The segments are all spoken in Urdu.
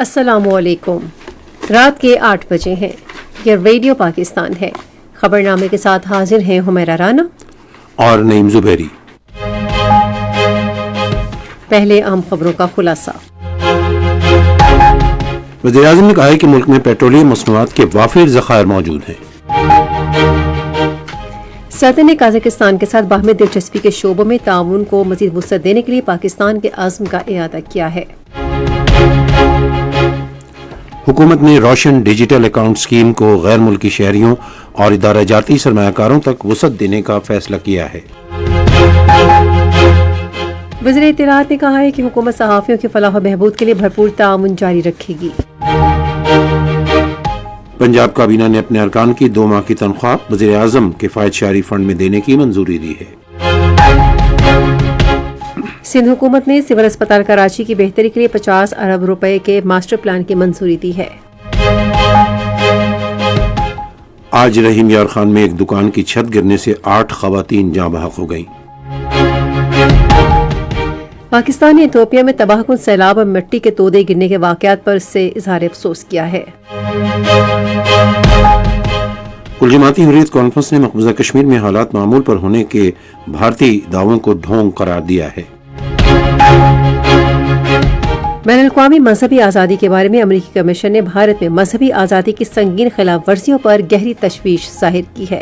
السلام علیکم۔ رات کے 8 بجے ہیں۔ یہ ریڈیو پاکستان ہے۔ خبرنامے کے ساتھ حاضر ہیں حمیرہ رانا اور نعیم زبیری۔ پہلے اہم خبروں کا خلاصہ۔ وزیر اعظم نے کہا ہے کہ ملک میں پیٹرولیم مصنوعات کے وافر ذخائر موجود ہیں۔ صدر نے قازقستان کے ساتھ باہمی دلچسپی کے شعبوں میں تعاون کو مزید وسعت دینے کے لیے پاکستان کے عزم کا اعادہ کیا ہے۔ حکومت نے روشن ڈیجیٹل اکاؤنٹ اسکیم کو غیر ملکی شہریوں اور ادارہ جاتی سرمایہ کاروں تک وسعت دینے کا فیصلہ کیا ہے۔ وزیر اطلاعات نے کہا ہے کہ حکومت صحافیوں کی فلاح و بہبود کے لیے بھرپور تعاون جاری رکھے گی۔ پنجاب کابینہ نے اپنے ارکان کی 2 ماہ کی تنخواہ وزیر اعظم کفایت شعری فنڈ میں دینے کی منظوری دی ہے۔ سندھ حکومت نے سول اسپتال کراچی کی بہتری کے لیے 50 ارب روپے کے ماسٹر پلان کی منظوری دی ہے۔ آج رحیم یار خان میں ایک دکان کی چھت گرنے سے 8 خواتین جاں بحق ہو گئیں۔ پاکستان نے ایتھوپیا میں تباہ کن سیلاب اور مٹی کے تودے گرنے کے واقعات پر سے اظہار افسوس کیا ہے۔ کل جماعتی حریت کانفرنس نے مقبوضہ کشمیر میں حالات معمول پر ہونے کے بھارتی دعووں کو ڈھونگ قرار دیا ہے۔ بین الاقوامی مذہبی آزادی کے بارے میں امریکی کمیشن نے بھارت میں مذہبی آزادی کی سنگین خلاف ورزیوں پر گہری تشویش ظاہر کی ہے۔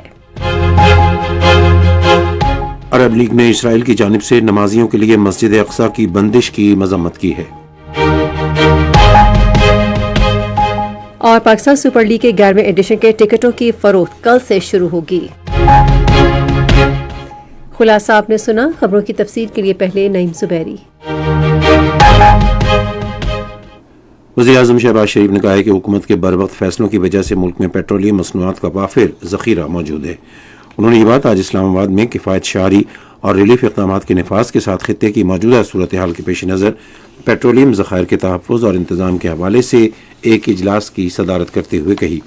عرب لیگ نے اسرائیل کی جانب سے نمازیوں کے لیے مسجد اقصی کی بندش کی مذمت کی ہے۔ اور پاکستان سپر لیگ کے 11ویں ایڈیشن کے ٹکٹوں کی فروخت کل سے شروع ہوگی۔ خلاصہ آپ نے سنا۔ خبروں کی تفصیل کے لیے پہلے نعیم زبیری۔ وزیر اعظم شہباز شریف نے کہا ہے کہ حکومت کے بروقت فیصلوں کی وجہ سے ملک میں پیٹرولیم مصنوعات کا وافر ذخیرہ موجود ہے۔ انہوں نے یہ بات آج اسلام آباد میں کفایت شعری اور ریلیف اقدامات کے نفاذ کے ساتھ خطے کی موجودہ صورتحال کے پیش نظر پیٹرولیم ذخائر کے تحفظ اور انتظام کے حوالے سے ایک اجلاس کی صدارت کرتے ہوئے کہی۔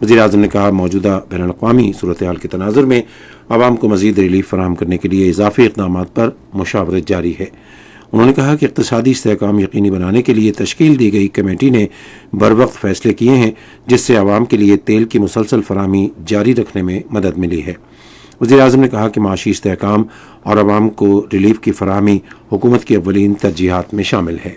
وزیر اعظم نے کہا موجودہ بین الاقوامی صورتحال کے تناظر میں عوام کو مزید ریلیف فراہم کرنے کے لیے اضافی اقدامات پر مشاورت جاری ہے۔ انہوں نے کہا کہ اقتصادی استحکام یقینی بنانے کے لیے تشکیل دی گئی کمیٹی نے بروقت فیصلے کیے ہیں جس سے عوام کے لیے تیل کی مسلسل فراہمی جاری رکھنے میں مدد ملی ہے۔ وزیر اعظم نے کہا کہ معاشی استحکام اور عوام کو ریلیف کی فراہمی حکومت کی اولین ترجیحات میں شامل ہے۔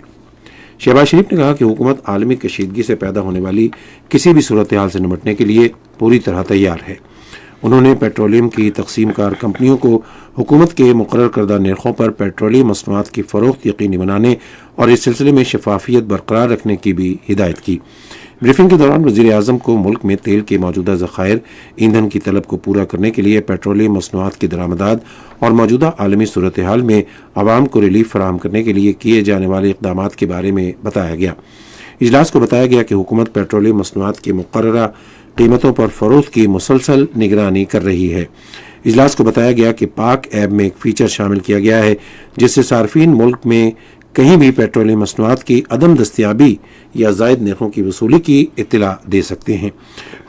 شہباز شریف نے کہا کہ حکومت عالمی کشیدگی سے پیدا ہونے والی کسی بھی صورتحال سے نمٹنے کے لیے پوری طرح تیار ہے۔ انہوں نے پیٹرولیم کی تقسیم کار کمپنیوں کو حکومت کے مقرر کردہ نرخوں پر پیٹرولیم مصنوعات کی فروخت یقینی بنانے اور اس سلسلے میں شفافیت برقرار رکھنے کی بھی ہدایت کی۔ بریفنگ کے دوران وزیر اعظم کو ملک میں تیل کے موجودہ ذخائر، ایندھن کی طلب کو پورا کرنے کے لیے پیٹرولیم مصنوعات کی درآمدات اور موجودہ عالمی صورتحال میں عوام کو ریلیف فراہم کرنے کے لیے کیے جانے والے اقدامات کے بارے میں بتایا گیا۔ اجلاس کو بتایا گیا کہ حکومت پیٹرولیم مصنوعات کی مقررہ قیمتوں پر فروخت کی مسلسل نگرانی کر رہی ہے۔ اجلاس کو بتایا گیا کہ پاک ایپ میں ایک فیچر شامل کیا گیا ہے جس سے صارفین ملک میں کہیں بھی پیٹرولیم مصنوعات کی عدم دستیابی یا زائد نرخوں کی وصولی کی اطلاع دے سکتے ہیں۔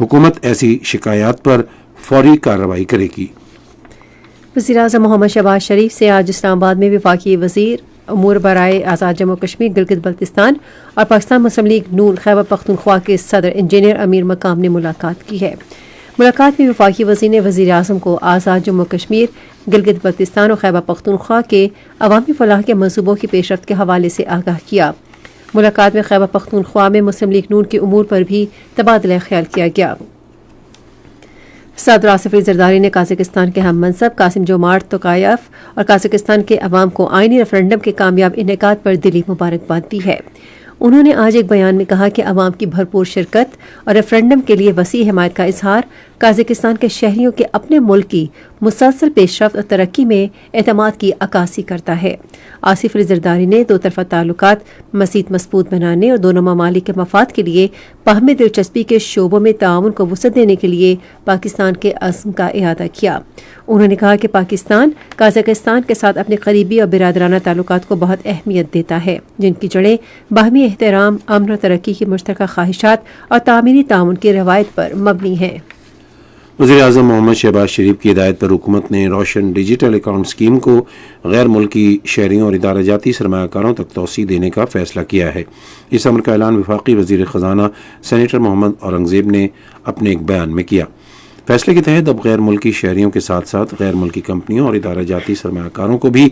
حکومت ایسی شکایات پر فوری کارروائی کرے گی۔ وزیر اعظم محمد شہباز شریف سے آج اسلام آباد میں وفاقی وزیر امور برائے آزاد جموں کشمیر گلگت بلتستان اور پاکستان مسلم لیگ نون خیبر پختونخوا کے صدر انجینئر امیر مقام نے ملاقات کی ہے۔ ملاقات میں وفاقی وزیر نے وزیر اعظم کو آزاد جموں کشمیر، گلگت بلتستان اور خیبر پختونخوا کے عوامی فلاح کے منصوبوں کی پیش رفت کے حوالے سے آگاہ کیا۔ ملاقات میں خیبر پختونخوا میں مسلم لیگ نون کے امور پر بھی تبادلہ خیال کیا گیا۔ صدر آصف علی زرداری نے قازقستان کے ہم منصب قاسم جومارٹ توکایف اور قازقستان کے عوام کو آئینی ریفرنڈم کے کامیاب انعقاد پر دلی مبارکباد دی ہے۔ انہوں نے آج ایک بیان میں کہا کہ عوام کی بھرپور شرکت اور ریفرنڈم کے لیے وسیع حمایت کا اظہار قازقستان کے شہریوں کے اپنے ملک کی مسلسل پیش رفت اور ترقی میں اعتماد کی عکاسی کرتا ہے۔ آصف علی زرداری نے دو طرفہ تعلقات مزید مضبوط بنانے اور دونوں ممالک کے مفاد کے لیے باہمی دلچسپی کے شعبوں میں تعاون کو وسعت دینے کے لیے پاکستان کے عزم کا اعادہ کیا۔ انہوں نے کہا کہ پاکستان قازقستان کے ساتھ اپنے قریبی اور برادرانہ تعلقات کو بہت اہمیت دیتا ہے جن کی جڑیں باہمی احترام، امن اور ترقی کی مشترکہ خواہشات اور تعمیری تعاون کی روایت پر مبنی ہیں۔ وزیر اعظم محمد شہباز شریف کی ہدایت پر حکومت نے روشن ڈیجیٹل اکاؤنٹ اسکیم کو غیر ملکی شہریوں اور ادارہ جاتی سرمایہ کاروں تک توسیع دینے کا فیصلہ کیا ہے۔ اس امر کا اعلان وفاقی وزیر خزانہ سینیٹر محمد اورنگزیب نے اپنے ایک بیان میں کیا۔ فیصلے کے تحت اب غیر ملکی شہریوں کے ساتھ ساتھ غیر ملکی کمپنیوں اور ادارہ جاتی سرمایہ کاروں کو بھی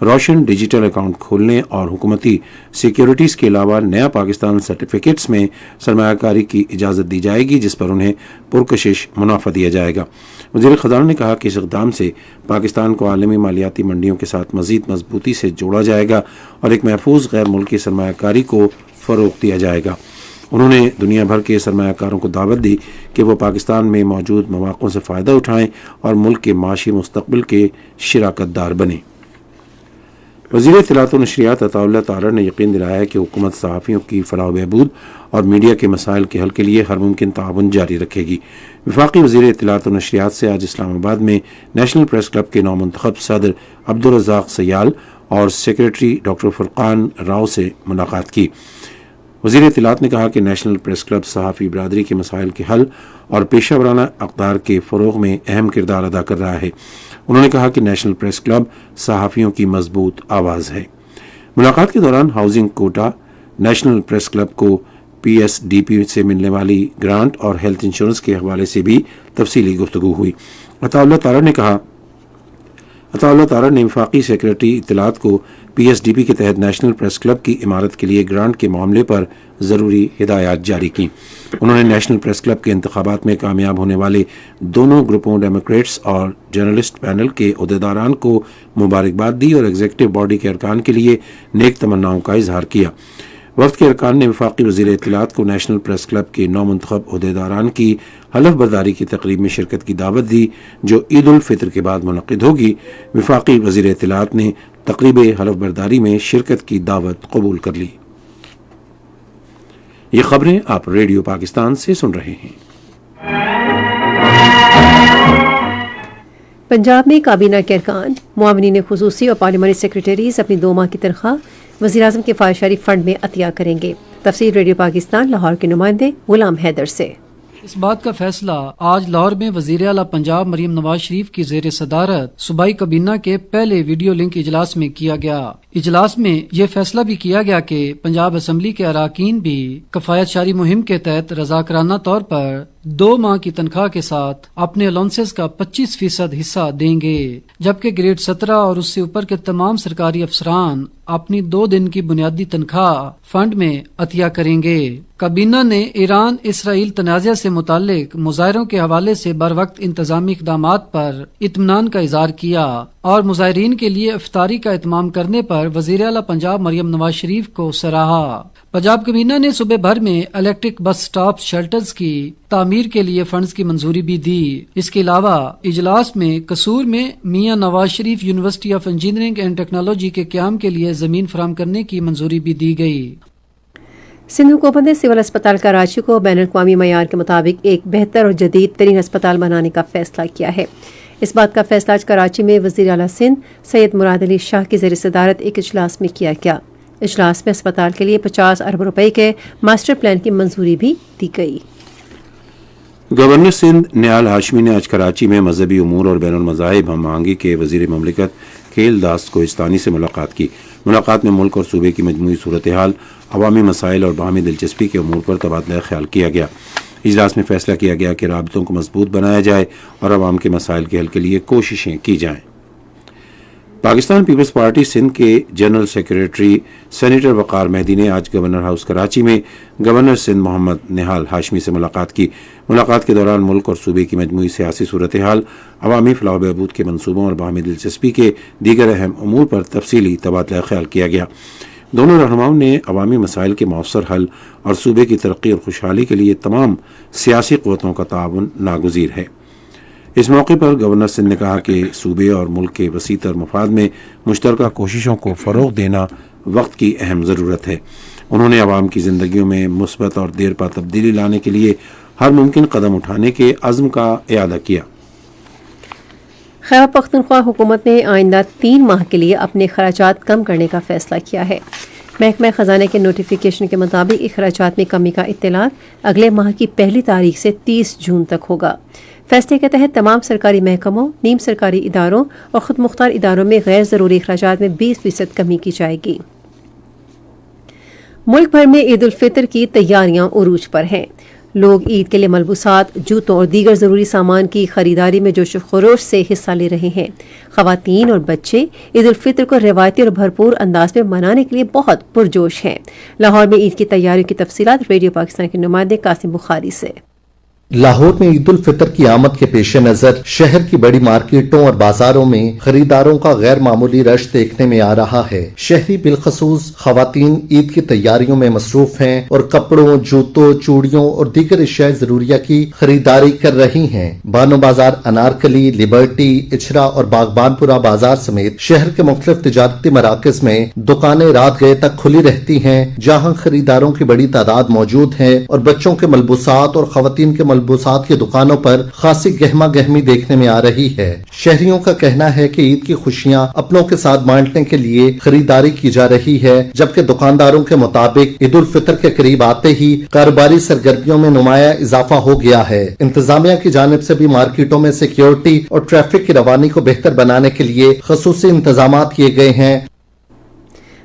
روشن ڈیجیٹل اکاؤنٹ کھولنے اور حکومتی سیکیورٹیز کے علاوہ نیا پاکستان سرٹیفکیٹس میں سرمایہ کاری کی اجازت دی جائے گی، جس پر انہیں پرکشش منافع دیا جائے گا۔ وزیر خزانہ نے کہا کہ اس اقدام سے پاکستان کو عالمی مالیاتی منڈیوں کے ساتھ مزید مضبوطی سے جوڑا جائے گا اور ایک محفوظ غیر ملکی سرمایہ کاری کو فروغ دیا جائے گا۔ انہوں نے دنیا بھر کے سرمایہ کاروں کو دعوت دی کہ وہ پاکستان میں موجود مواقع سے فائدہ اٹھائیں اور ملک کے معاشی مستقبل کے شراکت دار بنیں۔ وزیر اطلاعات و نشریات عطا اللہ تارڑ نے یقین دلایا ہے کہ حکومت صحافیوں کی فلاح و بہبود اور میڈیا کے مسائل کے حل کے لیے ہر ممکن تعاون جاری رکھے گی۔ وفاقی وزیر اطلاعات و نشریات سے آج اسلام آباد میں نیشنل پریس کلب کے نومنتخب صدر عبدالرزاق سیال اور سیکریٹری ڈاکٹر فرقان راؤ سے ملاقات کی۔ وزیر اطلاعات نے کہا کہ نیشنل پریس کلب صحافی برادری کے مسائل کے حل اور پیشہ ورانہ اقدار کے فروغ میں اہم کردار ادا کر رہا ہے۔ انہوں نے کہا کہ نیشنل پریس کلب صحافیوں کی مضبوط آواز ہے۔ ملاقات کے دوران housing quota, national press club کو PSDP سے ملنے والی گرانٹ اور ہیلتھ انشورنس کے حوالے سے بھی تفصیلی گفتگو ہوئی۔ عطا اللہ تارڑ نے وفاقی سیکریٹری اطلاعات کو PSDP کے تحت نیشنل پریس کلب کی عمارت کے لیے گرانٹ کے معاملے پر ضروری ہدایات جاری کی۔ انہوں نے نیشنل پریس کلب کے انتخابات میں کامیاب ہونے والے دونوں گروپوں ڈیموکریٹس اور جرنلسٹ پینل کے عہدیداران کو مبارکباد دی اور ایگزیکٹو باڈی کے ارکان کے لیے نیک تمناؤں کا اظہار کیا۔ وفد کے ارکان نے وفاقی وزیر اطلاعات کو نیشنل پریس کلب کے نومنتخب عہدیداران کی حلف برداری کی تقریب میں شرکت کی دعوت دی، جو عید الفطر کے بعد منعقد ہوگی۔ وفاقی وزیر اطلاعات نے تقریب حلف برداری میں شرکت کی دعوت قبول کر لی۔ یہ خبریں آپ ریڈیو پاکستان سے سن رہے ہیں۔ پنجاب میں کابینہ کے ارکان، معاونین خصوصی اور پارلیمانی سیکرٹریز اپنی 2 ماہ کی تنخواہ وزیراعظم کے فائشاری فنڈ میں عطیہ کریں گے۔ تفصیل ریڈیو پاکستان لاہور کے نمائندے غلام حیدر سے۔ اس بات کا فیصلہ آج لاہور میں وزیر اعلیٰ پنجاب مریم نواز شریف کی زیر صدارت صوبائی کابینہ کے پہلے ویڈیو لنک اجلاس میں کیا گیا۔ اجلاس میں یہ فیصلہ بھی کیا گیا کہ پنجاب اسمبلی کے اراکین بھی کفایت شاری مہم کے تحت رضاکارانہ طور پر 2 ماہ کی تنخواہ کے ساتھ اپنے الاؤنسز کا 25% حصہ دیں گے، جبکہ گریڈ 17 اور اس سے اوپر کے تمام سرکاری افسران اپنی 2 دن کی بنیادی تنخواہ فنڈ میں عطیہ کریں گے۔ کابینہ نے ایران اسرائیل تنازع سے متعلق مظاہروں کے حوالے سے بروقت انتظامی اقدامات پر اطمینان کا اظہار کیا اور مظاہرین کے لیے افطاری کا اہتمام کرنے پر وزیر اعلیٰ پنجاب مریم نواز شریف کو سراہا۔ پنجاب کابینہ نے صوبے بھر میں الیکٹرک بس سٹاپ شیلٹرز کی تعمیر کے لیے فنڈز کی منظوری بھی دی۔ اس کے علاوہ اجلاس میں قصور میں Mian Nawaz Sharif University of Engineering and Technology کے قیام کے لیے زمین فراہم کرنے کی منظوری بھی دی گئی۔ سندھ حکومت نے سول اسپتال کراچی کو بین الاقوامی معیار کے مطابق ایک بہتر اور جدید ترین اسپتال بنانے کا فیصلہ کیا ہے۔ اس بات کا فیصلہ آج کراچی میں وزیر اعلیٰ سندھ سید مراد علی شاہ کی زیر صدارت ایک اجلاس میں کیا گیا۔ اجلاس میں اسپتال کے لیے 50 ارب روپے کے ماسٹر پلان کی منظوری بھی دی گئی۔ گورنر سندھ نیال ہاشمی نے آج کراچی میں مذہبی امور اور بین المذاہب ہم آہنگی کے وزیر مملکت کھیل داس کوہستانی سے ملاقات کی۔ ملاقات میں ملک اور صوبے کی مجموعی صورتحال، عوامی مسائل اور باہمی دلچسپی کے امور پر تبادلہ خیال کیا گیا۔ اجلاس میں فیصلہ کیا گیا کہ رابطوں کو مضبوط بنایا جائے اور عوام کے مسائل کے حل کے لیے کوششیں کی جائیں۔ پاکستان پیپلز پارٹی سندھ کے جنرل سیکریٹری سینیٹر وقار مہدی نے آج گورنر ہاؤس کراچی میں گورنر سندھ محمد نہال ہاشمی سے ملاقات کی۔ ملاقات کے دوران ملک اور صوبے کی مجموعی سیاسی صورتحال، عوامی فلاح و بہبود کے منصوبوں اور باہمی دلچسپی کے دیگر اہم امور پر تفصیلی تبادلہ خیال کیا گیا۔ دونوں رہنماؤں نے عوامی مسائل کے مؤثر حل اور صوبے کی ترقی اور خوشحالی کے لیے تمام سیاسی قوتوں کا تعاون ناگزیر ہے۔ اس موقع پر گورنر سندھ نے کہا کہ صوبے اور ملک کے وسیع تر مفاد میں مشترکہ کوششوں کو فروغ دینا وقت کی اہم ضرورت ہے۔ انہوں نے عوام کی زندگیوں میں مثبت اور دیر پا تبدیلی لانے کے لیے ہر ممکن قدم اٹھانے کے عزم کا اعادہ کیا۔ خیبر پختونخوا حکومت نے آئندہ 3 ماہ کے لیے اپنے خراجات کم کرنے کا فیصلہ کیا ہے۔ محکمہ خزانہ کے نوٹیفیکیشن کے مطابق اخراجات میں کمی کا اطلاق اگلے ماہ کی 1 تاریخ سے 30 جون تک ہوگا۔ فیصلے کے تحت تمام سرکاری محکموں، نیم سرکاری اداروں اور خود مختار اداروں میں غیر ضروری اخراجات میں 20% کمی کی جائے گی۔ ملک بھر میں عید الفطر کی تیاریاں عروج پر ہیں۔ لوگ عید کے لیے ملبوسات، جوتوں اور دیگر ضروری سامان کی خریداری میں جوش و خروش سے حصہ لے رہے ہیں۔ خواتین اور بچے عید الفطر کو روایتی اور بھرپور انداز میں منانے کے لیے بہت پرجوش ہیں۔ لاہور میں عید کی تیاریوں کی تفصیلات ریڈیو پاکستان کے نمائندے قاسم بخاری سے۔ لاہور میں عید الفطر کی آمد کے پیش نظر شہر کی بڑی مارکیٹوں اور بازاروں میں خریداروں کا غیر معمولی رش دیکھنے میں آ رہا ہے۔ شہری بالخصوص خواتین عید کی تیاریوں میں مصروف ہیں اور کپڑوں، جوتوں، چوڑیوں اور دیگر اشیاء ضروریہ کی خریداری کر رہی ہیں۔ بانو بازار، انارکلی، لبرٹی، اچھرا اور باغبان پورہ بازار سمیت شہر کے مختلف تجارتی مراکز میں دکانیں رات گئے تک کھلی رہتی ہیں، جہاں خریداروں کی بڑی تعداد موجود ہے اور بچوں کے ملبوسات اور خواتین کے ملبوسات کی دکانوں پر خاصی گہما گہمی دیکھنے میں آ رہی ہے۔ شہریوں کا کہنا ہے کہ عید کی خوشیاں اپنوں کے ساتھ بانٹنے کے لیے خریداری کی جا رہی ہے، جبکہ دکانداروں کے مطابق عید الفطر کے قریب آتے ہی کاروباری سرگرمیوں میں نمایاں اضافہ ہو گیا ہے۔ انتظامیہ کی جانب سے بھی مارکیٹوں میں سیکیورٹی اور ٹریفک کی روانی کو بہتر بنانے کے لیے خصوصی انتظامات کیے گئے ہیں۔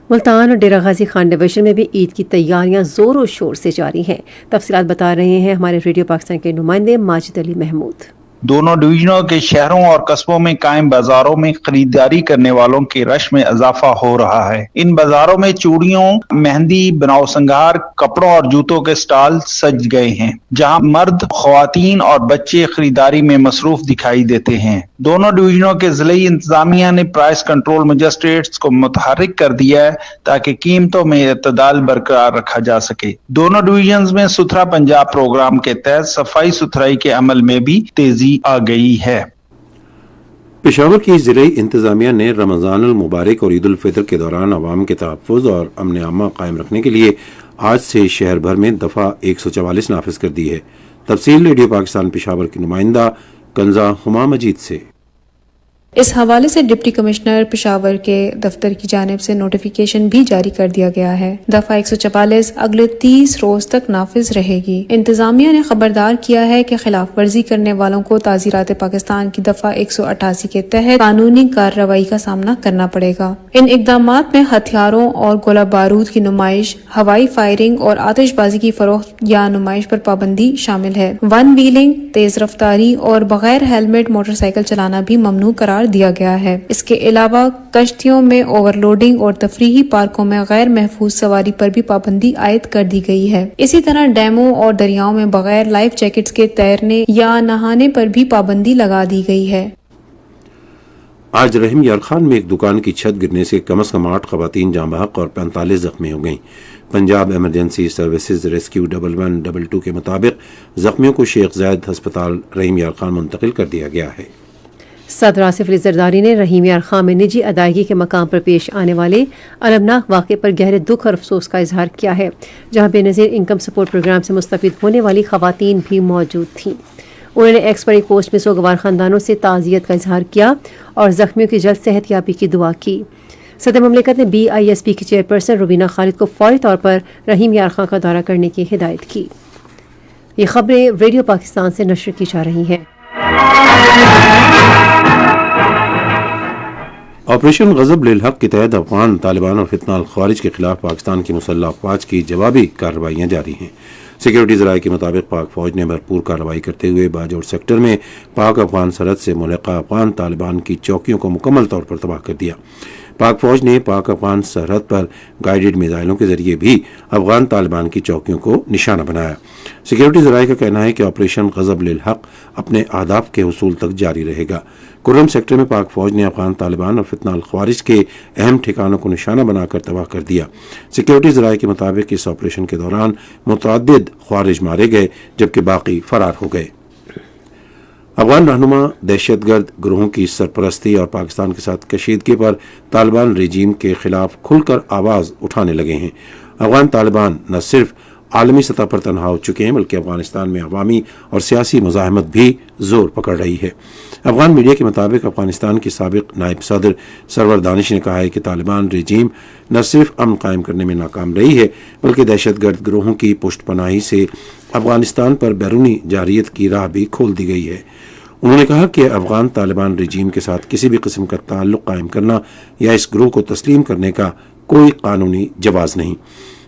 ملتان اور ڈیرہ غازی خان ڈویژن میں بھی عید کی تیاریاں زور و شور سے جاری ہیں۔ تفصیلات بتا رہے ہیں ہمارے ریڈیو پاکستان کے نمائندے ماجد علی محمود۔ دونوں ڈویژنوں کے شہروں اور قصبوں میں قائم بازاروں میں خریداری کرنے والوں کے رش میں اضافہ ہو رہا ہے۔ ان بازاروں میں چوڑیوں، مہندی، بناؤ سنگار، کپڑوں اور جوتوں کے سٹال سج گئے ہیں، جہاں مرد، خواتین اور بچے خریداری میں مصروف دکھائی دیتے ہیں۔ دونوں ڈویژنوں کے ضلعی انتظامیہ نے پرائس کنٹرول مجسٹریٹس کو متحرک کر دیا ہے تاکہ قیمتوں میں اعتدال برقرار رکھا جا سکے۔ دونوں ڈویژنز میں ستھرا پنجاب پروگرام کے تحت صفائی ستھرائی کے عمل میں بھی تیزی آ گئی ہے۔ پشاور کی ضلعی انتظامیہ نے رمضان المبارک اور عید الفطر کے دوران عوام کے تحفظ اور امن عامہ قائم رکھنے کے لیے آج سے شہر بھر میں دفعہ 144 نافذ کر دی ہے۔ تفصیل ریڈیو پاکستان پشاور کی نمائندہ کنزا ہما مجید سے۔ اس حوالے سے ڈپٹی کمشنر پشاور کے دفتر کی جانب سے نوٹیفیکیشن بھی جاری کر دیا گیا ہے۔ دفعہ 144 اگلے 30 روز تک نافذ رہے گی۔ انتظامیہ نے خبردار کیا ہے کہ خلاف ورزی کرنے والوں کو تعزیرات پاکستان کی دفعہ 188 کے تحت قانونی کارروائی کا سامنا کرنا پڑے گا۔ ان اقدامات میں ہتھیاروں اور گولہ بارود کی نمائش، ہوائی فائرنگ اور آتش بازی کی فروخت یا نمائش پر پابندی شامل ہے۔ ون ویلنگ، تیز رفتاری اور بغیر ہیلمٹ موٹر سائیکل چلانا بھی ممنوع قرار دیا گیا ہے۔ اس کے علاوہ کشتیوں میں اوور لوڈنگ اور تفریحی پارکوں میں غیر محفوظ سواری پر بھی پابندی عائد کر دی گئی ہے۔ اسی طرح ڈیموں اور دریاؤں میں بغیر لائف جیکٹس کے تیرنے یا نہانے پر بھی پابندی لگا دی گئی ہے۔ آج رحیم یار خان میں ایک دکان کی چھت گرنے سے کم از کم 8 خواتین جاں بحق اور 45 زخمی ہو گئیں۔ پنجاب ایمرجنسی سروسز ریسکیو 1112 کے مطابق زخمیوں کو شیخ زاید ہسپتال رحیم یار خان منتقل کر دیا گیا ہے۔ صدر آصف علی زرداری نے رحیم یار خان میں نجی ادائیگی کے مقام پر پیش آنے والے المناک واقعے پر گہرے دکھ اور افسوس کا اظہار کیا ہے، جہاں بے نظیر انکم سپورٹ پروگرام سے مستفید ہونے والی خواتین بھی موجود تھیں۔ انہوں نے ایکس پر ایک پوسٹ میں سوگوار خاندانوں سے تعزیت کا اظہار کیا اور زخمیوں کی جلد صحت یابی کی دعا کی۔ صدر مملکت نے BISP کی چیئرپرسن روبینہ خالد کو فوری طور پر رحیم یار خان کا دورہ کرنے کی ہدایت کی۔ یہ خبریں ریڈیو پاکستان سے نشر کی جا رہی ہیں۔ آپریشن غضب للحق کے تحت افغان طالبان اور فتنہ الخوارج کے خلاف پاکستان کی مسلح افواج کی جوابی کارروائیاں جاری ہیں۔ سیکیورٹی ذرائع کے مطابق پاک فوج نے بھرپور کارروائی کرتے ہوئے باجوڑ سیکٹر میں پاک افغان سرحد سے ملحقہ افغان طالبان کی چوکیوں کو مکمل طور پر تباہ کر دیا۔ پاک فوج نے پاک افغان سرحد پر گائیڈڈ میزائلوں کے ذریعے بھی افغان طالبان کی چوکیوں کو نشانہ بنایا۔ سیکیورٹی ذرائع کا کہنا ہے کہ آپریشن غضب للحق اپنے اہداف کے حصول تک جاری رہے گا۔ کرم سیکٹر میں پاک فوج نے افغان طالبان اور فتنہ الخوارج کے اہم ٹھکانوں کو نشانہ بنا کر تباہ کر دیا۔ سیکیورٹی ذرائع کے مطابق اس آپریشن کے دوران متعدد خوارج مارے گئے جبکہ باقی فرار ہو گئے۔ افغان رہنما دہشت گرد گروہوں کی سرپرستی اور پاکستان کے ساتھ کشیدگی پر طالبان رجیم کے خلاف کھل کر آواز اٹھانے لگے ہیں۔ افغان طالبان نہ صرف عالمی سطح پر تنہا ہو چکے ہیں بلکہ افغانستان میں عوامی اور سیاسی مزاحمت بھی زور پکڑ رہی ہے۔ افغان میڈیا کے مطابق افغانستان کے سابق نائب صدر سرور دانش نے کہا ہے کہ طالبان رجیم نہ صرف امن قائم کرنے میں ناکام رہی ہے بلکہ دہشت گرد گروہوں کی پشت پناہی سے افغانستان پر بیرونی جارحیت کی راہ بھی کھول دی گئی ہے۔ انہوں نے کہا کہ افغان طالبان رجیم کے ساتھ کسی بھی قسم کا تعلق قائم کرنا یا اس گروہ کو تسلیم کرنے کا کوئی قانونی جواز نہیں۔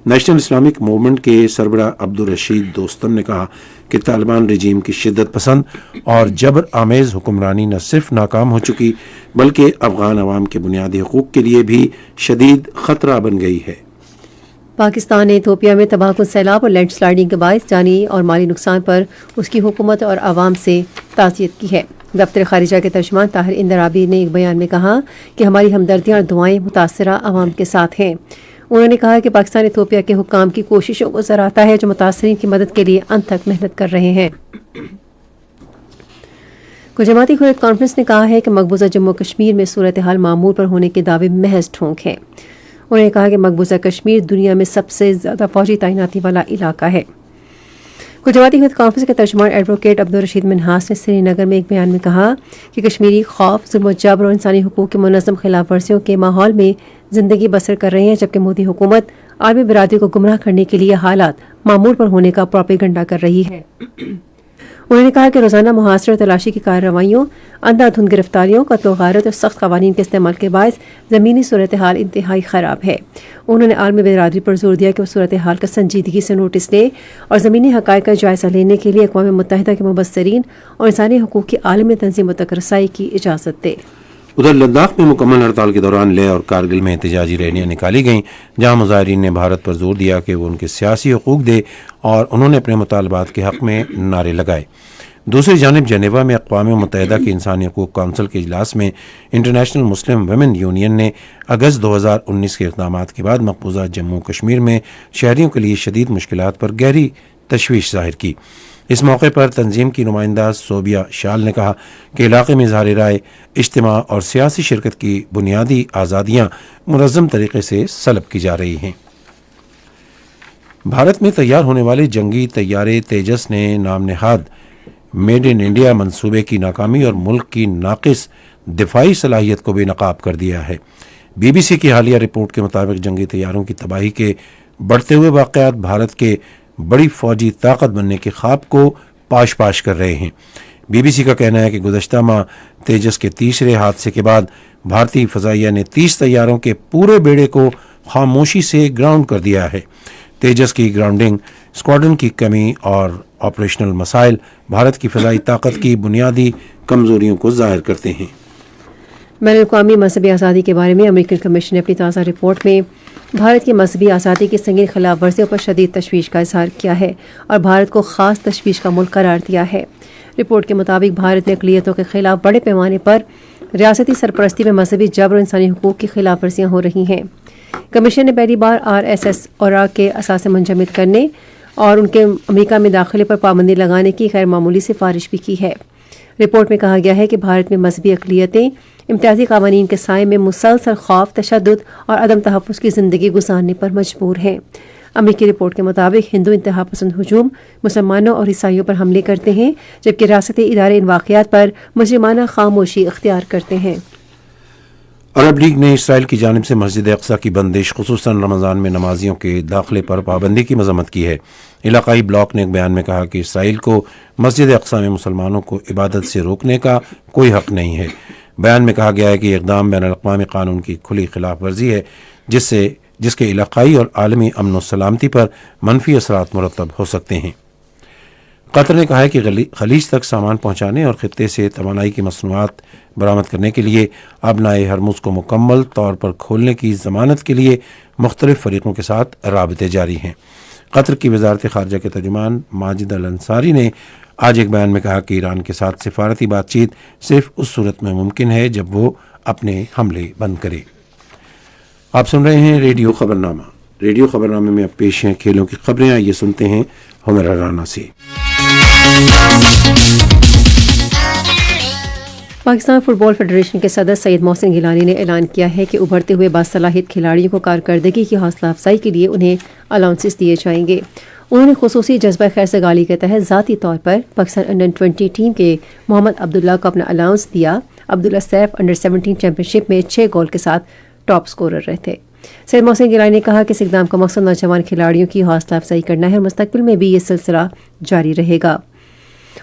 نیشنل اسلامک موومنٹ کے سربراہ عبدالرشید دوستم نے کہا کہ طالبان رجیم کی شدت پسند اور جبر آمیز حکمرانی نہ صرف ناکام ہو چکی بلکہ افغان عوام کے بنیادی حقوق کے لیے بھی شدید خطرہ بن گئی ہے۔ پاکستان نے ایتھوپیا میں تباہ کن سیلاب اور لینڈ سلائڈنگ کے باعث جانی اور مالی نقصان پر اس کی حکومت اور عوام سے تعزیت کی ہے۔ دفتر خارجہ کے ترجمان طاہر اندرابی نے ایک بیان میں کہا کہ ہماری ہمدردیاں اور دعائیں متاثرہ عوام کے ساتھ ہیں۔ انہوں نے کہا کہ پاکستان ایتھوپیا کے حکام کی کوششوں کو سراہتا ہے جو متاثرین کی مدد کے لیے انت تک محنت کر رہے ہیں۔ جماعتی حریت کانفرنس نے کہا ہے کہ مقبوضہ جموں کشمیر میں صورتحال معمول پر ہونے کے دعوے محض ٹھونک ہیں۔ انہوں نے کہا کہ مقبوضہ کشمیر دنیا میں سب سے زیادہ فوجی تعیناتی والا علاقہ ہے۔ جماعتی حریت کانفرنس کے ترجمان ایڈوکیٹ عبدالرشید منہاس نے سری نگر میں ایک بیان میں کہا کہ کشمیری خوف، ظلم و جبر اور انسانی حقوق کی منظم خلاف ورزیوں کے ماحول میں زندگی بسر کر رہے ہیں، جبکہ مودی حکومت عالمی برادری کو گمراہ کرنے کے لیے حالات معمول پر ہونے کا پروپیگنڈا کر رہی ہے۔ انہوں نے کہا کہ روزانہ محاصرے اور تلاشی کی کارروائیوں، اندھا دھند گرفتاریوں، قتل و غارت اور سخت قوانین کے استعمال کے باعث زمینی صورتحال انتہائی خراب ہے۔ انہوں نے عالمی برادری پر زور دیا کہ وہ صورتحال کا سنجیدگی سے نوٹس لے اور زمینی حقائق کا جائزہ لینے کے لیے اقوام متحدہ کے مبصرین اور انسانی حقوق کی عالمی تنظیموں تک رسائی کی اجازت دے۔ ادھر لداخ میں مکمل ہڑتال کے دوران لیہ اور کارگل میں احتجاجی ریلیاں نکالی گئیں، جہاں مظاہرین نے بھارت پر زور دیا کہ وہ ان کے سیاسی حقوق دے اور انہوں نے اپنے مطالبات کے حق میں نعرے لگائے۔ دوسری جانب جنیوا میں اقوام متحدہ کی انسانی حقوق کونسل کے اجلاس میں انٹرنیشنل مسلم ویمن یونین نے اگست 2019 کے اقدامات کے بعد مقبوضہ جموں کشمیر میں شہریوں کے لیے شدید مشکلات پر گہری تشویش ظاہر کی۔ اس موقع پر تنظیم کی نمائندہ صوبیہ شال نے کہا کہ علاقے میں اظہار رائے، اجتماع اور سیاسی شرکت کی بنیادی آزادیاں منظم طریقے سے سلب کی جا رہی ہیں۔ بھارت میں تیار ہونے والے جنگی طیارے تیجس نے نام نہاد میڈ ان انڈیا منصوبے کی ناکامی اور ملک کی ناقص دفاعی صلاحیت کو بے نقاب کر دیا ہے۔ بی بی سی کی حالیہ رپورٹ کے مطابق جنگی طیاروں کی تباہی کے بڑھتے ہوئے واقعات بھارت کے بڑی فوجی طاقت بننے کے خواب کو پاش کر رہے ہیں۔ بی بی سی کا کہنا ہے کہ گزشتہ ماہ تیجس کے تیسرے حادثے کے بعد بھارتی فضائیہ نے 30 طیاروں کے پورے بیڑے کو خاموشی سے گراؤنڈ کر دیا ہے۔ تیجس کی گراؤنڈنگ، اسکواڈرن کی کمی اور آپریشنل مسائل بھارت کی فضائی طاقت کی بنیادی کمزوریوں کو ظاہر کرتے ہیں۔ بین الاقوامی مذہبی آزادی کے بارے میں امریکن کمیشن نے اپنی تازہ رپورٹ میں بھارت کی مذہبی آزادی کی سنگین خلاف ورزیوں پر شدید تشویش کا اظہار کیا ہے اور بھارت کو خاص تشویش کا ملک قرار دیا ہے۔ رپورٹ کے مطابق بھارت میں اقلیتوں کے خلاف بڑے پیمانے پر ریاستی سرپرستی میں مذہبی جبر اور انسانی حقوق کی خلاف ورزیاں ہو رہی ہیں۔ کمیشن نے پہلی بار RSS اور کے اثاثے منجمد کرنے اور ان کے امریکہ میں داخلے پر پابندی لگانے کی غیر معمولی سفارش بھی کی ہے۔ رپورٹ میں کہا گیا ہے کہ بھارت میں مذہبی اقلیتیں امتیازی قوانین کے سائے میں مسلسل خوف، تشدد اور عدم تحفظ کی زندگی گزارنے پر مجبور ہیں۔ امریکی رپورٹ کے مطابق ہندو انتہا پسند ہجوم مسلمانوں اور عیسائیوں پر حملے کرتے ہیں، جبکہ ریاستی ادارے ان واقعات پر مجرمانہ خاموشی اختیار کرتے ہیں۔ عرب لیگ نے اسرائیل کی جانب سے مسجد اقصیٰ کی بندش خصوصاً رمضان میں نمازیوں کے داخلے پر پابندی کی مذمت کی ہے۔ علاقائی بلاک نے ایک بیان میں کہا کہ اسرائیل کو مسجد اقصیٰ میں مسلمانوں کو عبادت سے روکنے کا کوئی حق نہیں ہے۔ بیان میں کہا گیا ہے کہ یہ اقدام بین الاقوامی قانون کی کھلی خلاف ورزی ہے، جس کے علاقائی اور عالمی امن و سلامتی پر منفی اثرات مرتب ہو سکتے ہیں۔ قطر نے کہا ہے کہ خلیج تک سامان پہنچانے اور خطے سے توانائی کی مصنوعات برآمد کرنے کے لیے ابنائے ہرمز کو مکمل طور پر کھولنے کی ضمانت کے لیے مختلف فریقوں کے ساتھ رابطے جاری ہیں۔ قطر کی وزارت خارجہ کے ترجمان ماجد الانصاری نے آج ایک بیان میں کہا کہ ایران کے ساتھ سفارتی بات چیت صرف اس صورت میں ممکن ہے جب وہ اپنے حملے بند کرے۔ آپ سن رہے ہیں ریڈیو خبرنامہ۔ ریڈیو خبرنامے میں اب پیش ہیں کھیلوں کی خبریں، آئیے سنتے ہیں ہمیرا رانا سے۔ پاکستان فٹ بال فیڈریشن کے صدر سید محسن گیلانی نے اعلان کیا ہے کہ ابھرتے ہوئے باصلاحیت کھلاڑیوں کو کارکردگی کی حوصلہ افزائی کے لیے انہیں الاؤنسز دیے جائیں گے۔ انہوں نے خصوصی جذبہ خیر سگالی کے تحت ذاتی طور پر پاکستان انڈر 20 ٹیم کے محمد عبداللہ کو اپنا الاؤنس دیا. عبداللہ سیف انڈر 17 چیمپئن شپ میں 6 گول کے ساتھ ٹاپ سکورر رہے تھے. سید محسن گیلانی نے کہا کہ اس اقدام کا مقصد نوجوان کھلاڑیوں کی حوصلہ افزائی کرنا ہے اور مستقبل میں بھی یہ سلسلہ جاری رہے گا.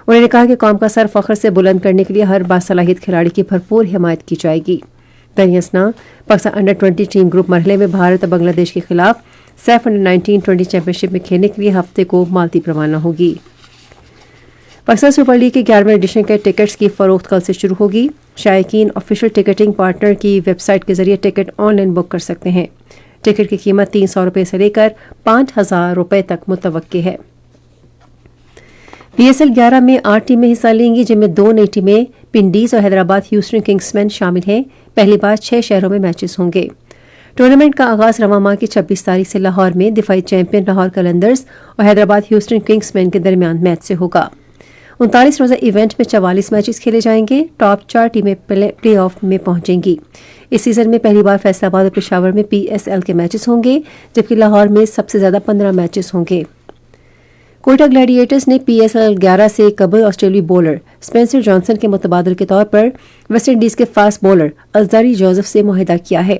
انہوں نے کہا کہ قوم کا سر فخر سے بلند کرنے کے لیے ہر باصلاحیت کھلاڑی کی بھرپور حمایت کی جائے گی. درمیان پاکستان انڈر 20 ٹیم گروپ مرحلے میں بھارت اور بنگلہ دیش کے خلاف سیف انڈر 19 20 چیمپئن شپ میں کھیلنے کے لیے ہفتے کو مالدیپ روانہ ہوگی. پاکستان سپر لیگ کے 11ویں ایڈیشن کے ٹکٹس کی فروخت کل سے شروع ہوگی. شائقین آفیشیل ٹکٹنگ پارٹنر کی ویب سائٹ کے ذریعے ٹکٹ آن لائن بک کر سکتے ہیں. ٹکٹ کی قیمت 300 روپے سے لے کر 5,000 روپے تک متوقع ہے. PSL 11 میں 8 ٹیمیں حصہ لیں گی جن میں 2 نئی ٹیمیں پنڈیز اور حیدرآباد ہیوسٹن کنگز مین شامل ہیں. پہلی بار 6 شہروں میں میچز ہوں گے. ٹورنامنٹ کا آغاز رواں ماہ کی 26 تاریخ سے لاہور میں دفاعی چیمپئن لاہور قلندرز اور حیدرآباد ہیوسٹن کنگز مین کے درمیان میچ سے ہوگا. 39 روزہ ایونٹ میں 44 میچز کھیلے جائیں گے. ٹاپ 4 ٹیمیں پلے آف میں پہنچیں گی. اس سیزن میں پہلی بار فیصل آباد اور پشاور میں PSL کے میچز ہوں گے جبکہ لاہور میں سب سے زیادہ 15 میچز ہوں گے. کوئٹہ گلیڈیٹرز نے PSL 11 سے قبل آسٹریلوی بولر اسپینسر جانسن کے متبادل کے طور پر ویسٹ انڈیز کے فاسٹ بولر الزاری جوزف سے معاہدہ کیا ہے.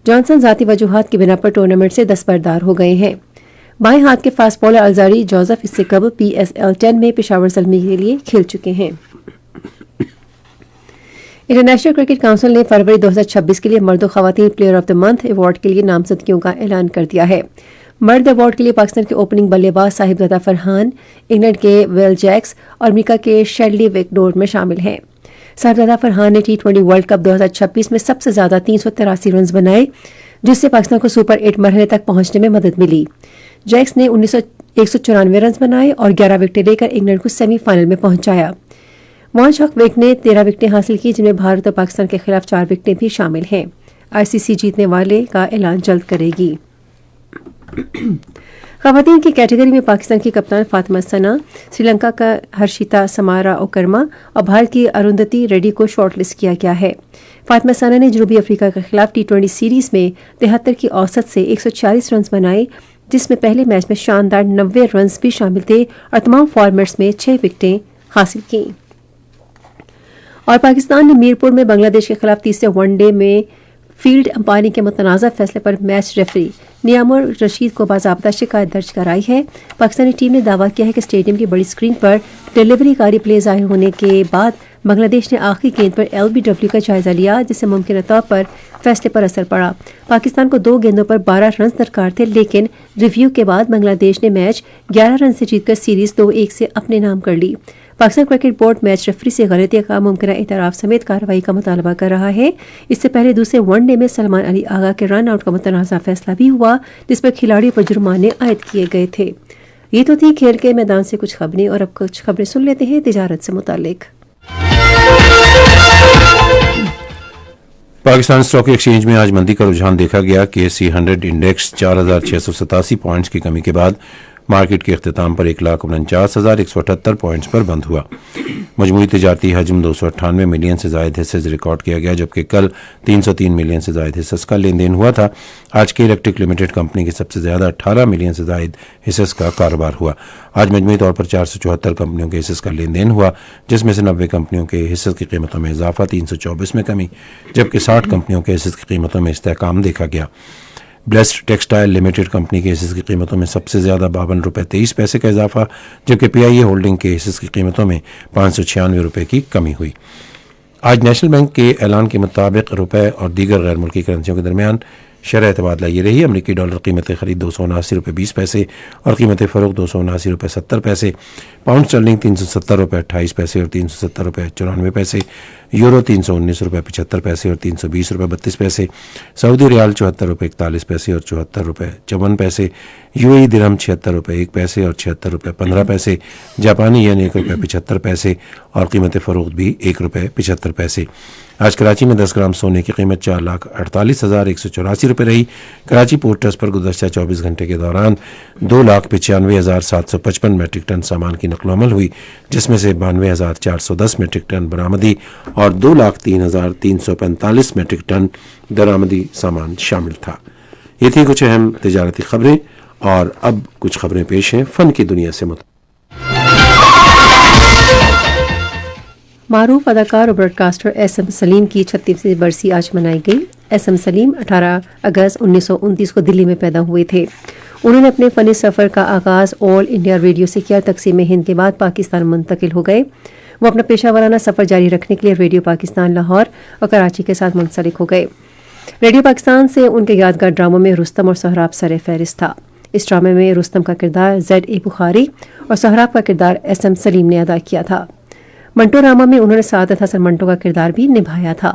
جانسن ذاتی وجوہات کی بنا پر ٹورنامنٹ سے دستبردار ہو گئے ہیں. بائیں ہاتھ کے فاسٹ بولر الزاری جوزف اس سے قبل PSL 10 میں پشاور زلمی کے لیے کھیل چکے ہیں. انٹرنیشنل کرکٹ کونسل نے فروری 2026 کے لیے مرد و خواتین player of the month award کے لیے نامزدگیوں کا اعلان کر دیا ہے. مرد ایوارڈ کے لیے پاکستان کے اوپننگ بلے باز صاحبزادہ فرحان، انگلینڈ کے ویل جیکس اور امریکہ کے شیلڈی وکڈور میں شامل ہیں. صاحبزادہ فرحان نے T20 ورلڈ کپ 2026 میں سب سے زیادہ 383 رنز بنائے جس سے پاکستان کو سپر 8 مرحلے تک پہنچنے میں مدد ملی. جیکس نے 194 رنز بنائے اور 11 وکٹیں لے کر انگلینڈ کو سیمی فائنل میں پہنچایا. وان شاک ویک نے 13 وکٹیں حاصل کی جن میں بھارت اور پاکستان کے خلاف 4 وکٹیں بھی شامل ہیں. ICC جیتنے والے کا اعلان جلد کرے گی. خواتین کی کیٹیگری میں پاکستان کی کپتان فاطمہ ثنا، سری لنکا کا ہرشیتا سمارا اوکرما اور بھارت کی اروندھتی ریڈی کو شارٹ لسٹ کیا گیا ہے. فاطمہ ثنا نے جنوبی افریقہ کے خلاف T20 سیریز میں 73 کی اوسط سے 140 رنز بنائے جس میں پہلے میچ میں شاندار 90 رنز بھی شامل تھے اور تمام فارمیٹس میں 6 وکٹیں حاصل کیں. اور پاکستان نے میرپور میں بنگلہ دیش کے خلاف تیسرے ون ڈے میں فیلڈ امپائرنگ کے متنازع فیصلے پر میچ ریفری نیامر رشید کو باضابطہ شکایت درج کرائی ہے. پاکستانی ٹیم نے دعویٰ کیا ہے کہ اسٹیڈیم کی بڑی اسکرین پر ڈیلیوری کاری پلے ظاہر ہونے کے بعد بنگلہ دیش نے آخری گیند پر LBW کا جائزہ لیا جس سے ممکنہ طور پر فیصلے پر اثر پڑا. پاکستان کو 2 گیندوں پر 12 رنز درکار تھے لیکن ریویو کے بعد بنگلہ دیش نے میچ 11 رن سے جیت کر سیریز 2-1 سے اپنے نام کر لی. Pakistan cricket board match referee سے غلطی کا ممکنہ اعتراف سمیت کارروائی کا مطالبہ کر رہا ہے. اس سے پہلے دوسرے ون ڈے میں سلمان علی آغا کے رن آؤٹ کا متنازع فیصلہ بھی ہوا جس پر کھلاڑیوں پر جرمانے عائد کیے گئے تھے. یہ تو تھی کھیل کے میدان سے کچھ خبریں اور اب کچھ خبریں سن لیتے ہیں تجارت سے متعلق. پاکستان اسٹاک ایکسچینج میں آج مندی کا رجحان دیکھا گیا. KSE 100 انڈیکس 4,687 پوائنٹس کی کمی کے بعد مارکیٹ کے اختتام پر 1,49,178 پوائنٹس پر بند ہوا. مجموعی تجارتی حجم 298 ملین سے زائد حصص ریکارڈ کیا گیا جبکہ کل 303 ملین سے زائد حصص کا لین دین ہوا تھا. آج کے الیکٹرک لمیٹڈ کمپنی کی سب سے زیادہ 18 ملین سے زائد حصص کا کاروبار ہوا. آج مجموعی طور پر 474 کمپنیوں کے حصص کا لین دین ہوا جس میں سے 90 کمپنیوں کے حصص کی قیمتوں میں اضافہ، 324 میں کمی جبکہ 60 کمپنیوں کے حصص کی قیمتوں میں استحکام دیکھا گیا. بلیسٹ ٹیکسٹائل لمیٹڈ کمپنی کے حصص کی قیمتوں میں سب سے زیادہ 52 روپے 23 پیسے کا اضافہ جبکہ PIA ہولڈنگ کے حصص کی قیمتوں میں 596 روپے کی کمی ہوئی. آج نیشنل بینک کے اعلان کے مطابق روپے اور دیگر غیر ملکی کرنسیوں کے درمیان شرح تبادلہ یہ رہی. امریکی ڈالر قیمت خرید 279 روپے 20 پیسے اور قیمت فروخت 279 روپے 70 پیسے. پاؤنڈ اسٹرلنگ 370 روپے 28 پیسے اور 370 روپے 94 پیسے. یورو 319 روپے 75 پیسے اور 320 روپے 32 پیسے. سعودی ریال 74 روپے 41 پیسے اور 74 روپے 54 پیسے. UAE درہم 76 روپے 1 پیسے اور 76 روپے 15 پیسے. جاپانی ین 1 روپے 75 پیسے اور قیمت فروخت بھی 1 روپے 75 پیسے. آج کراچی میں 10 گرام سونے کی قیمت 4,48,184 روپے رہی. کراچی پورٹ ٹرسٹ پر گزشتہ 24 گھنٹے کے دوران 2,95,755 میٹرک ٹن سامان کی نقل و حمل ہوئی جس میں سے 92,410 میٹرک ٹن برآمدی اور 2,03,345 میٹرک ٹن درآمدی سامان شامل تھا. یہ تھی کچھ اہم تجارتی خبریں. اور اب کچھ خبریں پیش ہیں فن کی دنیا سے معروف اداکار اور براڈ کاسٹر ایس ایم سلیم کی 36ویں برسی آج منائی گئی۔ ایس ایم سلیم 18 اگست 1929 کو دلی میں پیدا ہوئے تھے۔ انہوں نے اپنے فنی سفر کا آغاز آل انڈیا ریڈیو سے کیا۔ تقسیم ہند کے بعد پاکستان منتقل ہو گئے۔ وہ اپنا پیشہ ورانہ سفر جاری رکھنے کے لیے ریڈیو پاکستان لاہور اور کراچی کے ساتھ منسلک ہو گئے۔ ریڈیو پاکستان سے ان کے یادگار ڈراموں میں رستم اور سہراب سر فہرست تھا۔ اس ڈرامے میں رستم کا کردار زیڈ اے بخاری اور سہراب کا کردار ایس ایم سلیم نے ادا کیا تھا۔ منٹو راما میں انہوں نے سعادت حسن منٹو کا کردار بھی نبھایا تھا۔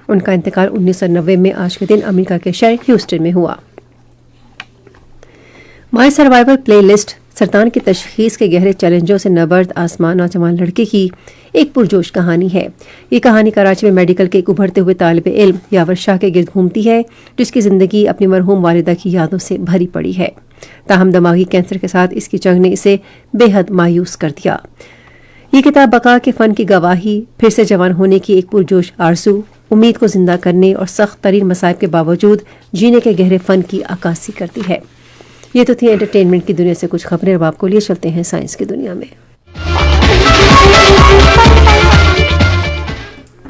ان کا انتقال 1990 میں آج کے دن امریکہ کے شہر ہیوسٹن میں ہوا۔ مائی سروائیول پلے لسٹ سرطان کی تشخیص کے گہرے چیلنجوں سے نبرد آسمان نوجوان لڑکے کی ایک پرجوش کہانی ہے۔ یہ کہانی کراچی میں میڈیکل کے ایک ابھرتے ہوئے طالب علم یاور شاہ کے گرد گھومتی ہے، جس کی زندگی اپنی مرحوم والدہ کی یادوں سے بھری پڑی ہے۔ تاہم دماغی کینسر کے ساتھ اس کی جنگ نے اسے بے حد مایوس کر دیا۔ یہ کتاب بقا کے فن کی گواہی، پھر سے جوان ہونے کی ایک پرجوش آرزو، امید کو زندہ کرنے اور سخت ترین مصائب کے باوجود جینے کے گہرے فن کی عکاسی کرتی ہے۔ یہ تو تھی انٹرٹینمنٹ کی دنیا سے کچھ خبریں۔ اب آپ کو لیے چلتے ہیں سائنس کی دنیا میں۔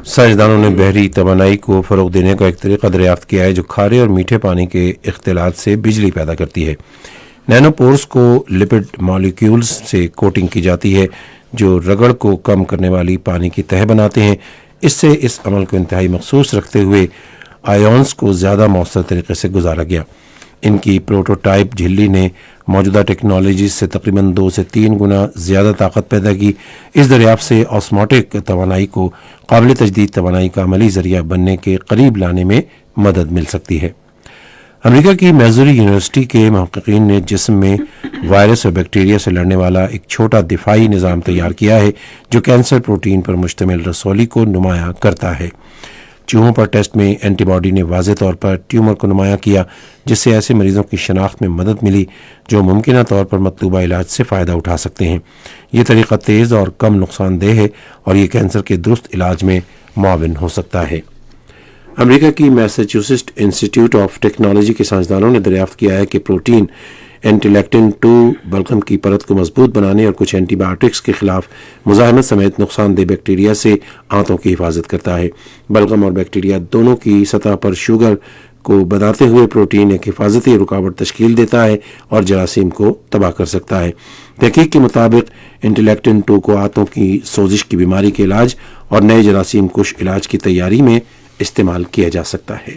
سائنسدانوں نے بحری توانائی کو فروغ دینے کا ایک طریقہ دریافت کیا ہے جو کھارے اور میٹھے پانی کے اختلاط سے بجلی پیدا کرتی ہے۔ نینو پورز کو لپڈ مالیکیولز سے کوٹنگ کی جاتی ہے جو رگڑ کو کم کرنے والی پانی کی تہہ بناتے ہیں۔ اس سے اس عمل کو انتہائی مخصوص رکھتے ہوئے آئونز کو زیادہ مؤثر طریقے سے گزارا گیا۔ ان کی پروٹوٹائپ جھلی نے موجودہ ٹیکنالوجی سے تقریباً 2 سے 3 گنا زیادہ طاقت پیدا کی۔ اس دریافت سے آسماٹک توانائی کو قابل تجدید توانائی کا عملی ذریعہ بننے کے قریب لانے میں مدد مل سکتی ہے۔ امریکہ کی میزوری یونیورسٹی کے محققین نے جسم میں وائرس اور بیکٹیریا سے لڑنے والا ایک چھوٹا دفاعی نظام تیار کیا ہے جو کینسر پروٹین پر مشتمل رسولی کو نمایاں کرتا ہے۔ چوہوں پر ٹیسٹ میں اینٹی باڈی نے واضح طور پر ٹیومر کو نمایاں کیا، جس سے ایسے مریضوں کی شناخت میں مدد ملی جو ممکنہ طور پر مطلوبہ علاج سے فائدہ اٹھا سکتے ہیں۔ یہ طریقہ تیز اور کم نقصان دہ ہے اور یہ کینسر کے درست علاج میں معاون ہو سکتا ہے۔ امریکہ کی میساچوسٹس انسٹی ٹیوٹ آف ٹیکنالوجی کے سائنسدانوں نے دریافت کیا ہے کہ پروٹین انٹرلیکٹن 2 بلغم کی پرت کو مضبوط بنانے اور کچھ اینٹی بایوٹکس کے خلاف مزاحمت سمیت نقصان دہ بیکٹیریا سے آنتوں کی حفاظت کرتا ہے۔ بلغم اور بیکٹیریا دونوں کی سطح پر شوگر کو بناتے ہوئے پروٹین ایک حفاظتی رکاوٹ تشکیل دیتا ہے اور جراثیم کو تباہ کر سکتا ہے۔ تحقیق کے مطابق انٹرلیکٹن 2 کو آنتوں کی سوزش کی بیماری کے علاج اور نئے جراثیم کش علاج کی تیاری میں استعمال کیا جا سکتا ہے۔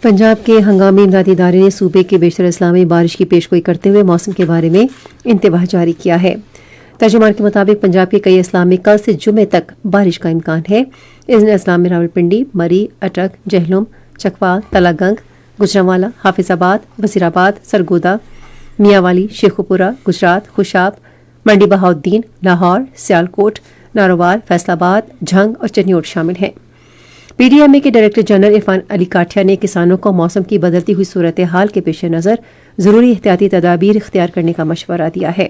پنجاب کے ہنگامی امدادی ادارے نے صوبے کے بیشتر اضلاع میں بارش کی پیشگوئی کرتے ہوئے موسم کے بارے میں انتباہ جاری کیا ہے۔ ترجمان کے مطابق پنجاب کے کئی اضلاع میں کل سے جمعے تک بارش کا امکان ہے۔ ان اضلاع میں راولپنڈی، مری، اٹک، جہلم، چکوال، تلہ گنگ، گجرانوالہ، حافظ آباد، وزیر آباد، سرگودا، میاوالی، شیخوپورہ، گجرات، خوشاب، منڈی بہاؤالدین، لاہور، سیالکوٹ، نارووال، فیصل آباد، جھنگ اور چنیوٹ شامل ہیں۔ پی ڈی ایم اے کے ڈائریکٹر جنرل عرفان علی کاٹھیا نے کسانوں کو موسم کی بدلتی ہوئی صورتحال کے پیش نظر ضروری احتیاطی تدابیر اختیار کرنے کا مشورہ دیا ہے۔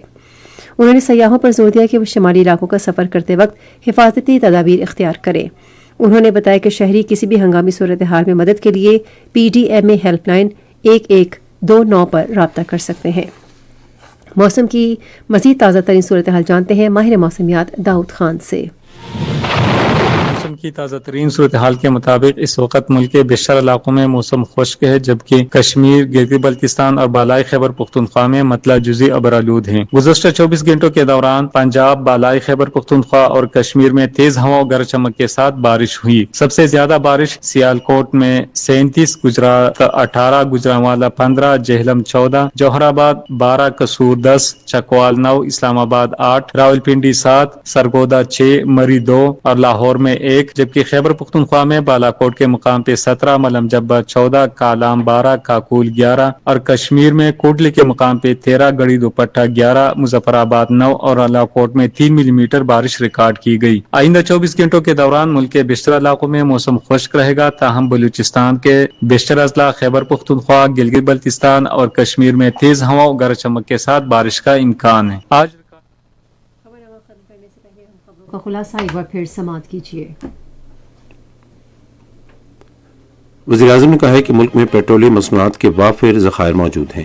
انہوں نے سیاحوں پر زور دیا کہ وہ شمالی علاقوں کا سفر کرتے وقت حفاظتی تدابیر اختیار کریں۔ انہوں نے بتایا کہ شہری کسی بھی ہنگامی صورتحال میں مدد کے لیے P D M A helpline 1129 پر رابطہ کر سکتے ہیں۔ موسم کی مزید تازہ ترین صورتحال جانتے ہیں ماہر موسمیات داؤد خان سے۔ موسم کی تازہ ترین صورتحال کے مطابق اس وقت ملک کے بیشتر علاقوں میں موسم خشک ہے، جبکہ کشمیر، گلگت بلتستان اور بالائی خیبر پختونخوا میں مطلع جزئی ابرآلود ہیں۔ گزشتہ 24 گھنٹوں کے دوران پنجاب، بالائی خیبر پختونخوا اور کشمیر میں تیز ہواؤں گرج چمک کے ساتھ بارش ہوئی۔ سب سے زیادہ بارش سیالکوٹ میں 37، گجرات 18، گجرانوالہ 15، جہلم 14، جوہر آباد 12، قصور 10، چکوال 9، اسلام آباد 8، راولپنڈی 7، سرگودا 6، مری 2 اور لاہور میں 1، جبکہ خیبر پختونخوا میں بالاکوٹ کے مقام پہ 17، ملم جبہ 14، کالام 12، کاکول 11 اور کشمیر میں کوٹلی کے مقام پہ 13، گڑھی دوپٹہ 11، مظفر آباد 9 اور بالاکوٹ میں 3 ملی میٹر بارش ریکارڈ کی گئی۔ آئندہ 24 گھنٹوں کے دوران ملک کے بیشتر علاقوں میں موسم خشک رہے گا، تاہم بلوچستان کے بیشتر اضلاع، خیبر پختونخوا، گلگت بلتستان اور کشمیر میں تیز ہواؤں گرج چمک کے ساتھ بارش کا امکان ہے۔ آج کا خلاصہ ایک بار پھر سماعت کیجیے۔ وزیر اعظم نے کہا ہے کہ ملک میں پیٹرولیم مصنوعات کے وافر ذخائر موجود ہیں۔